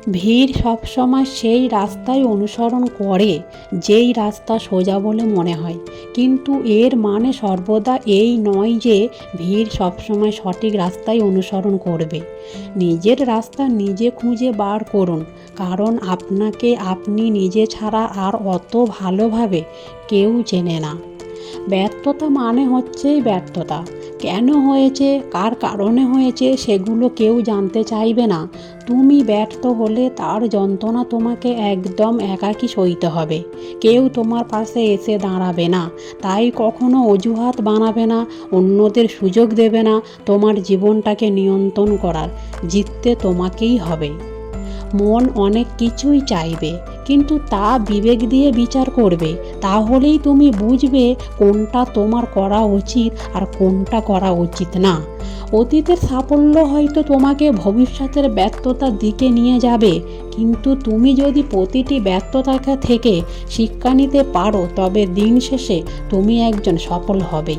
ভিড় সবসময় সেই রাস্তাই অনুসরণ করে যেই রাস্তা সোজা বলে মনে হয়, কিন্তু এর মানে সর্বদা এই নয় যে ভিড় সবসময় সঠিক রাস্তাই অনুসরণ করবে। নিজের রাস্তা নিজে খুঁজে বার করুন, কারণ আপনাকে আপনি নিজে ছাড়া আর অত ভালোভাবে কেউ চেনে না। ব্যর্থতা মানে হচ্ছেই ব্যর্থতা। কেন হয়েছে, কার কারণে হয়েছে সেগুলো কেউ জানতে চাইবে না। তুমি ব্যর্থ হলে তার যন্ত্রণা তোমাকে একদম একাকী সইতে হবে। কেউ তোমার পাশে এসে দাঁড়াবে না। তাই কখনো অজুহাত বানাবে না, অন্যদের সুযোগ দেবে না তোমার জীবনটাকে নিয়ন্ত্রণ করার। জিততে তোমাকেই হবে। মন অনেক কিছুই চাইবে, কিন্তু তা বিবেক দিয়ে বিচার করবে। তাহলেই তুমি বুঝবে কোনটা তোমার করা উচিত আর কোনটা করা উচিত না। অতীতের সাফল্য হয়তো তোমাকে ভবিষ্যতের ব্যর্থতার দিকে নিয়ে যাবে, কিন্তু তুমি যদি প্রতিটি ব্যর্থতা থেকে শিক্ষা নিতে পারো, তবে দিন শেষে তুমি একজন সফল হবে।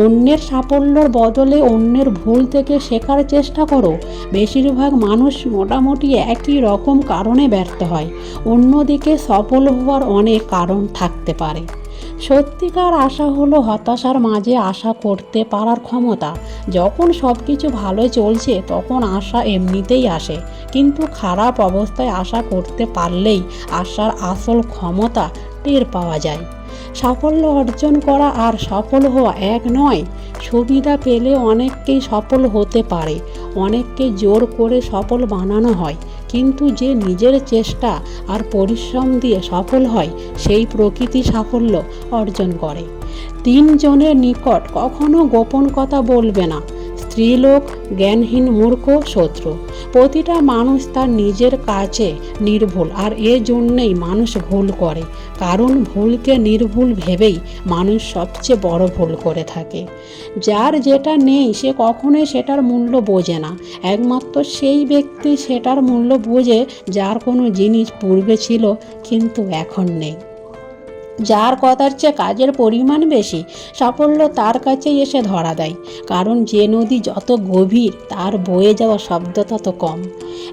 অন্যের সাফল্যর বদলে অন্যের ভুল থেকে শেখার চেষ্টা করো। বেশিরভাগ মানুষ মোটামুটি একই রকম কারণে ব্যর্থ হয়। অন্যদিকে সফল হওয়ার অনেক কারণ থাকতে পারে। সত্যিকার আশা হলো হতাশার মাঝে আশা করতে পারার ক্ষমতা। যখন সব কিছু ভালো চলছে তখন আশা এমনিতেই আসে, কিন্তু খারাপ অবস্থায় আশা করতে পারলেই আশার আসল ক্ষমতা টের পাওয়া যায়। সাফল্য অর্জন করা আর সফল হওয়া এক নয়। সুবিধা পেলে অনেককেই সফল হতে পারে, অনেককে জোর করে সফল বানানো হয়, কিন্তু যে নিজের চেষ্টা আর পরিশ্রম দিয়ে সফল হয় সেই প্রকৃতি সাফল্য অর্জন করে। 3 জনের নিকট কখনো গোপন কথা বলবে না। স্ত্রীলোক, জ্ঞানহীন, মূর্খ, শত্রু। প্রতিটা মানুষ তার নিজের কাছে নির্ভুল, আর জন্যেই মানুষ ভুল করে। কারণ ভুলকে নির্ভুল ভেবেই মানুষ সবচেয়ে বড় ভুল করে থাকে। যার যেটা নেই সে কখনোই সেটার মূল্য বোঝে না। একমাত্র সেই ব্যক্তি সেটার মূল্য বোঝে যার কোনো জিনিস পূর্বে ছিল কিন্তু এখন নেই। যার কথার চেয়ে কাজের পরিমাণ বেশি, সাফল্য তার কাছেই এসে ধরা দেয়। কারণ যে নদী যত গভীর তার বয়ে যাওয়া শব্দ তত কম।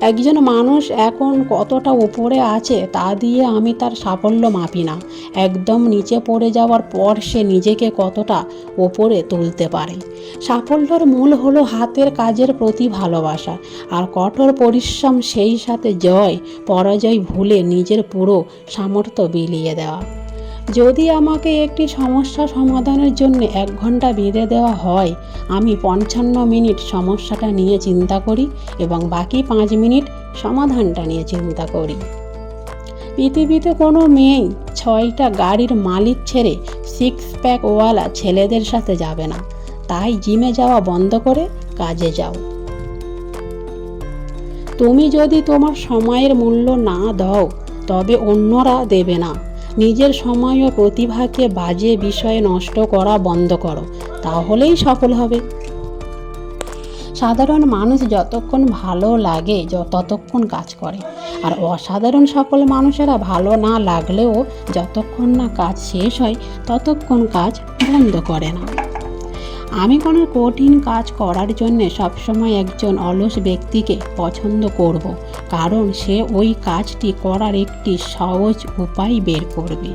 একজন মানুষ এখন কতটা উপরে আছে তা দিয়ে আমি তার সাফল্য মাপি না। একদম নিচে পড়ে যাওয়ার পর সে নিজেকে কতটা ওপরে তুলতে পারে। সাফল্যের মূল হলো হাতের কাজের প্রতি ভালোবাসা আর কঠোর পরিশ্রম, সেই সাথে জয় পরাজয় ভুলে নিজের পুরো সামর্থ্য বিলিয়ে দেওয়া। যদি আমাকে একটি সমস্যা সমাধানের জন্য 1 ঘন্টা বেঁধে দেওয়া হয়, আমি 55 মিনিট সমস্যাটা নিয়ে চিন্তা করি এবং বাকি 5 মিনিট সমাধানটা নিয়ে চিন্তা করি। পৃথিবীতে কোনো মেয়েই 6টা গাড়ির মালিক ছেড়ে 6 প্যাকওয়ালা ছেলেদের সাথে যাবে না। তাই জিমে যাওয়া বন্ধ করে কাজে যাও। তুমি যদি তোমার সময়ের মূল্য না দাও, তবে অন্যরা দেবে না। নিজের সময় ও প্রতিভাকে বাজে বিষয়ে নষ্ট করা বন্ধ করো, তাহলেই সফল হবে। সাধারণ মানুষ যতক্ষণ ভালো লাগে ততক্ষণ কাজ করে, আর অসাধারণ সফল মানুষেরা ভালো না লাগলেও যতক্ষণ না কাজ শেষ হয় ততক্ষণ কাজ বন্ধ করে না। আমি কোনো কঠিন কাজ করার জন্য সবসময় একজন অলস ব্যক্তিকে পছন্দ করব, কারণ সে ওই কাজটি করার একটি সহজ উপায় বের করবে।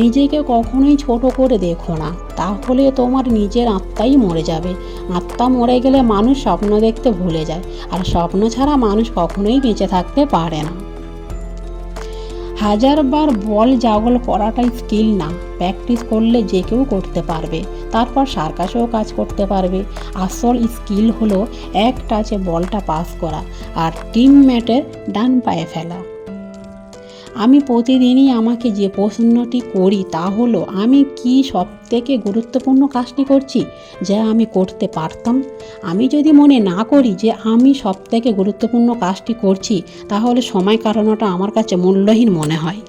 নিজেকে কখনোই ছোট করে দেখো না, তাহলে তোমার নিজের আত্মাই মরে যাবে। আত্মা মরে গেলে মানুষ স্বপ্ন দেখতে ভুলে যায়, আর স্বপ্ন ছাড়া মানুষ কখনোই বেঁচে থাকতে পারে না। 1000 বার বল জাগল করাটাই স্কিল না, প্র্যাকটিস করলে যে কেউ করতে পারবে, তারপর সার্কাসেও কাজ করতে পারবে। আসল স্কিল হলো এক টাচে বলটা পাস করা আর টিমমেটের ডান পায়ে ফেলা। আমি প্রতিদিনই আমাকে যে প্রশ্নটি করি তা হলো, আমি কি সবথেকে গুরুত্বপূর্ণ কাজটি করছি যা আমি করতে পারতাম? আমি যদি মনে না করি যে আমি সবথেকে গুরুত্বপূর্ণ কাজটি করছি, তাহলে সময় কাটানোটা আমার কাছে মূল্যহীন মনে হয়।